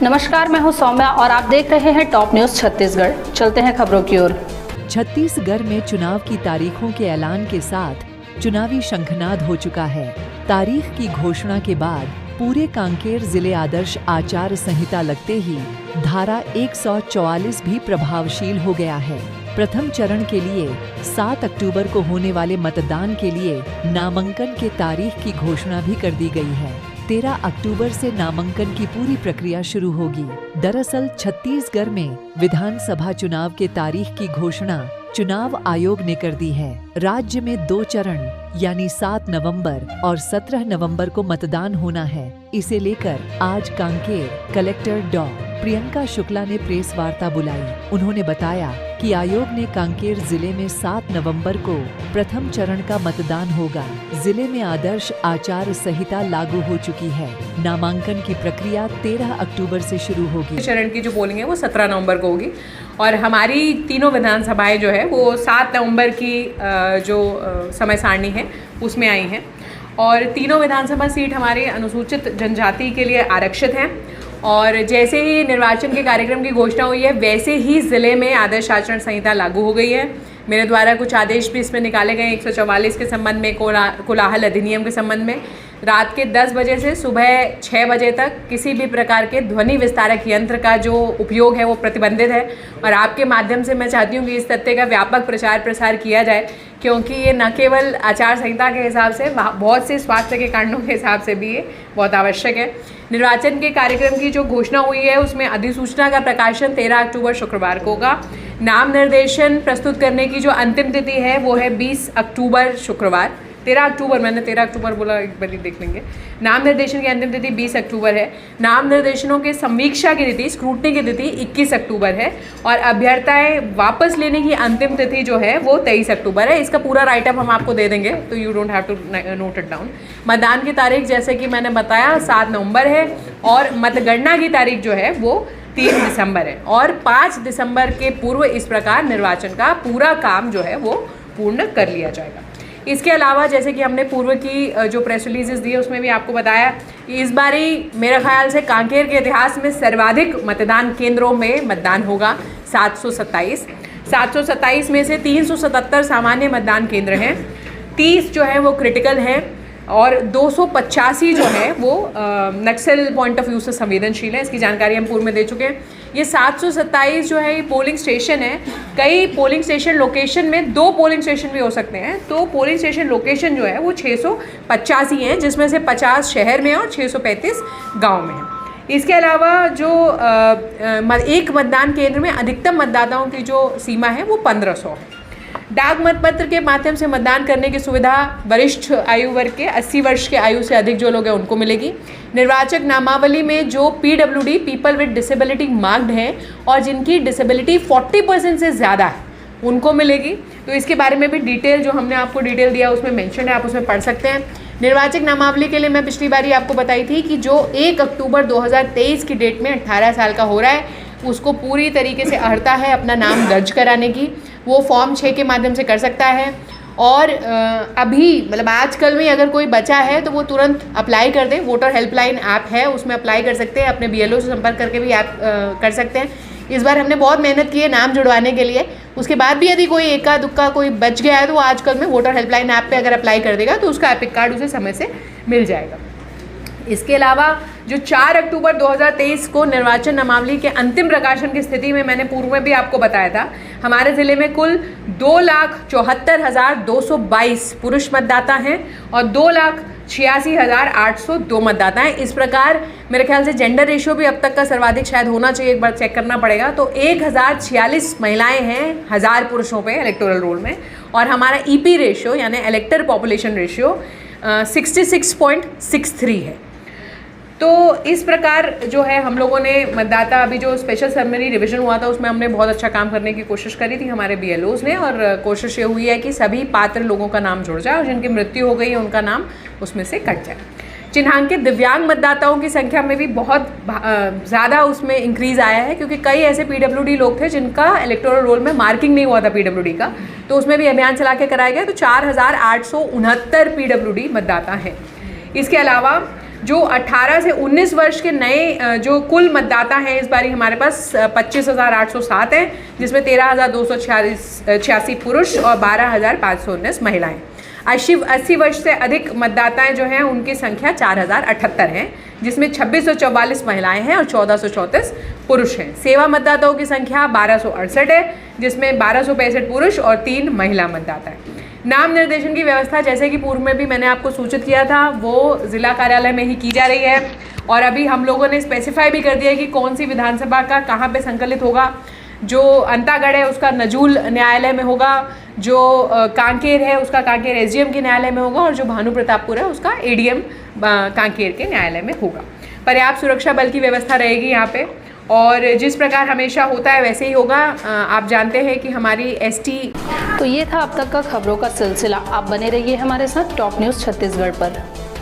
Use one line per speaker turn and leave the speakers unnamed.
नमस्कार, मैं हूं सौम्या और आप देख रहे हैं टॉप न्यूज छत्तीसगढ़। चलते हैं खबरों की ओर।
छत्तीसगढ़ में चुनाव की तारीखों के ऐलान के साथ चुनावी शंखनाद हो चुका है। तारीख की घोषणा के बाद पूरे कांकेर जिले आदर्श आचार संहिता लगते ही धारा 144 भी प्रभावशील हो गया है। प्रथम चरण के लिए 7 अक्टूबर को होने वाले मतदान के लिए नामांकन के तारीख की घोषणा भी कर दी गई है। 13 अक्टूबर से नामांकन की पूरी प्रक्रिया शुरू होगी। दरअसल छत्तीसगढ़ में विधानसभा चुनाव के तारीख की घोषणा चुनाव आयोग ने कर दी है। राज्य में 2 चरण यानी 7 नवंबर और 17 नवंबर को मतदान होना है। इसे लेकर आज कांकेर कलेक्टर डॉ. प्रियंका शुक्ला ने प्रेस वार्ता बुलाई। उन्होंने बताया कि आयोग ने कांकेर जिले में 7 नवंबर को प्रथम चरण का मतदान होगा। जिले में आदर्श आचार संहिता लागू हो चुकी है। नामांकन की प्रक्रिया 13 अक्टूबर से शुरू होगी।
चरण की जो पोलिंग है वो 17 नवंबर को होगी और हमारी तीनों विधानसभाएं जो है वो 7 नवंबर की जो समय सारणी है उसमें आई हैं और तीनों विधानसभा सीट हमारे अनुसूचित जनजाति के लिए आरक्षित हैं। और जैसे ही निर्वाचन के कार्यक्रम की घोषणा हुई है वैसे ही ज़िले में आदर्श आचरण संहिता लागू हो गई है। मेरे द्वारा कुछ आदेश भी इसमें निकाले गए 144 के संबंध में, कोलाहल अधिनियम के संबंध में। रात के 10 बजे से सुबह 6 बजे तक किसी भी प्रकार के ध्वनि विस्तारक यंत्र का जो उपयोग है वो प्रतिबंधित है और आपके माध्यम से मैं चाहती हूँ कि इस तथ्य का व्यापक प्रचार प्रसार किया जाए, क्योंकि ये न केवल आचार संहिता के हिसाब से बहुत से स्वास्थ्य के कारणों के हिसाब से भी ये बहुत आवश्यक है। निर्वाचन के कार्यक्रम की जो घोषणा हुई है उसमें अधिसूचना का प्रकाशन 13 अक्टूबर शुक्रवार को होगा। नाम निर्देशन प्रस्तुत करने की जो अंतिम तिथि है वो है 20 अक्टूबर शुक्रवार। 13 अक्टूबर, मैंने 13 अक्टूबर बोला, एक बार देख लेंगे। नाम निर्देशन की अंतिम तिथि 20 अक्टूबर है। नाम निर्देशनों के समीक्षा की तिथि, स्क्रूटनी की तिथि 21 अक्टूबर है और अभ्यर्थाएं वापस लेने की अंतिम तिथि जो है वो 23 अक्टूबर है। इसका पूरा राइटअप हम आपको दे देंगे, तो you don't have to note it down. मतदान की तारीख जैसे कि मैंने बताया 7 नवंबर है और मतगणना की तारीख जो है वो 3 दिसंबर है और 5 दिसंबर के पूर्व इस प्रकार निर्वाचन का पूरा काम जो है वो पूर्ण कर लिया जाएगा। इसके अलावा जैसे कि हमने पूर्व की जो प्रेस रिलीजेस दी है उसमें भी आपको बताया कि इस बारी मेरे ख्याल से कांकेर के इतिहास में सर्वाधिक मतदान केंद्रों में मतदान होगा, 727 में से 377 सामान्य मतदान केंद्र हैं, 30 जो है वो क्रिटिकल हैं और 285 जो है वो नक्सल पॉइंट ऑफ व्यू से संवेदनशील है। इसकी जानकारी हम पूर्व में दे चुके हैं। ये 727 जो है ये पोलिंग स्टेशन है। कई पोलिंग स्टेशन लोकेशन में 2 पोलिंग स्टेशन भी हो सकते हैं, तो पोलिंग स्टेशन लोकेशन जो है वो 685 हैं, जिसमें से 50 शहर में और 635 गाँव में है। इसके अलावा जो एक मतदान केंद्र में अधिकतम मतदाताओं की जो सीमा है वो 1500 है। डाक मतपत्र के माध्यम से मतदान करने की सुविधा वरिष्ठ आयु वर्ग के 80 वर्ष के आयु से अधिक जो लोग हैं उनको मिलेगी। निर्वाचक नामावली में जो PWD people with disability marked हैं और जिनकी डिसेबिलिटी 40% से ज़्यादा है उनको मिलेगी। तो इसके बारे में भी डिटेल जो हमने आपको डिटेल दिया उसमें मेंशन है, आप उसमें पढ़ सकते हैं। निर्वाचक नामावली के लिए मैं पिछली बार आपको बताई थी कि जो 1 अक्टूबर 2023 की डेट में 18 साल का हो रहा है उसको पूरी तरीके से अर्हता है अपना नाम दर्ज कराने की, वो फॉर्म 6 के माध्यम से कर सकता है। और अभी मतलब आजकल में अगर कोई बचा है तो वो तुरंत अप्लाई कर दे। वोटर हेल्पलाइन ऐप है, उसमें अप्लाई कर सकते हैं, अपने BLO से संपर्क करके भी ऐप कर सकते हैं। इस बार हमने बहुत मेहनत की है नाम जुड़वाने के लिए। उसके बाद भी यदि कोई एका दुक्का कोई बच गया है तो वो आजकल में वोटर हेल्पलाइन ऐप पे अगर अप्लाई कर देगा तो उसका एपिक कार्ड उसे समय से मिल जाएगा। इसके अलावा जो 4 अक्टूबर 2023 को निर्वाचन नामावली के अंतिम प्रकाशन की स्थिति में मैंने पूर्व में भी आपको बताया था, हमारे ज़िले में कुल 2,74,222 पुरुष मतदाता हैं और 2,86,802 मतदाता हैं। इस प्रकार मेरे ख्याल से जेंडर रेशियो भी अब तक का सर्वाधिक शायद होना चाहिए, एक बार चेक करना पड़ेगा। तो 1046 महिलाएं हैं 1000 पुरुषों पे इलेक्टोरल रोल में और हमारा EP रेशियो यानी इलेक्टर पॉपुलेशन रेशियो 66.63 है। तो इस प्रकार जो है हम लोगों ने मतदाता अभी जो स्पेशल सर्मनी रिवीजन हुआ था उसमें हमने बहुत अच्छा काम करने की कोशिश करी थी हमारे BLOs ने, और कोशिश ये हुई है कि सभी पात्र लोगों का नाम जुड़ जाए और जिनकी मृत्यु हो गई है उनका नाम उसमें से कट जाए। चिन्हांकित दिव्यांग मतदाताओं की संख्या में भी बहुत ज़्यादा उसमें इंक्रीज़ आया है, क्योंकि कई ऐसे PWD लोग थे जिनका इलेक्टोरल रोल में मार्किंग नहीं हुआ था PWD का, तो उसमें भी अभियान चला के कराया गया। तो 4,869 PWD मतदाता हैं। इसके अलावा जो 18 से 19 वर्ष के नए जो कुल मतदाता हैं इस बारी हमारे पास 25,807 हैं, जिसमें 13,286 पुरुष और 12,519 महिलाएं। 80 वर्ष से अधिक मतदाताएं जो हैं उनकी संख्या 4,078 हैं, जिसमें 2644 महिलाएं हैं और 1434 पुरुष हैं। सेवा मतदाताओं की संख्या 1268 है, जिसमें 1265 पुरुष और 3 महिला मतदाता हैं। नाम निर्देशन की व्यवस्था जैसे कि पूर्व में भी मैंने आपको सूचित किया था, वो जिला कार्यालय में ही की जा रही है और अभी हम लोगों ने स्पेसिफाई भी कर दिया है कि कौन सी विधानसभा का कहाँ पे संकलित होगा। जो अंतागढ़ है उसका नजूल न्यायालय में होगा, जो कांकेर है उसका कांकेर एसडीएम के न्यायालय में होगा और जो भानु प्रतापपुर है उसका एडीएम कांकेर के न्यायालय में होगा। पर्याप्त सुरक्षा बल की व्यवस्था रहेगी यहाँ पे और जिस प्रकार हमेशा होता है वैसे ही होगा। आप जानते हैं कि हमारी एसटी।
तो ये था अब तक का खबरों का सिलसिला। आप बने रहिए हमारे साथ टॉप न्यूज़ छत्तीसगढ़ पर।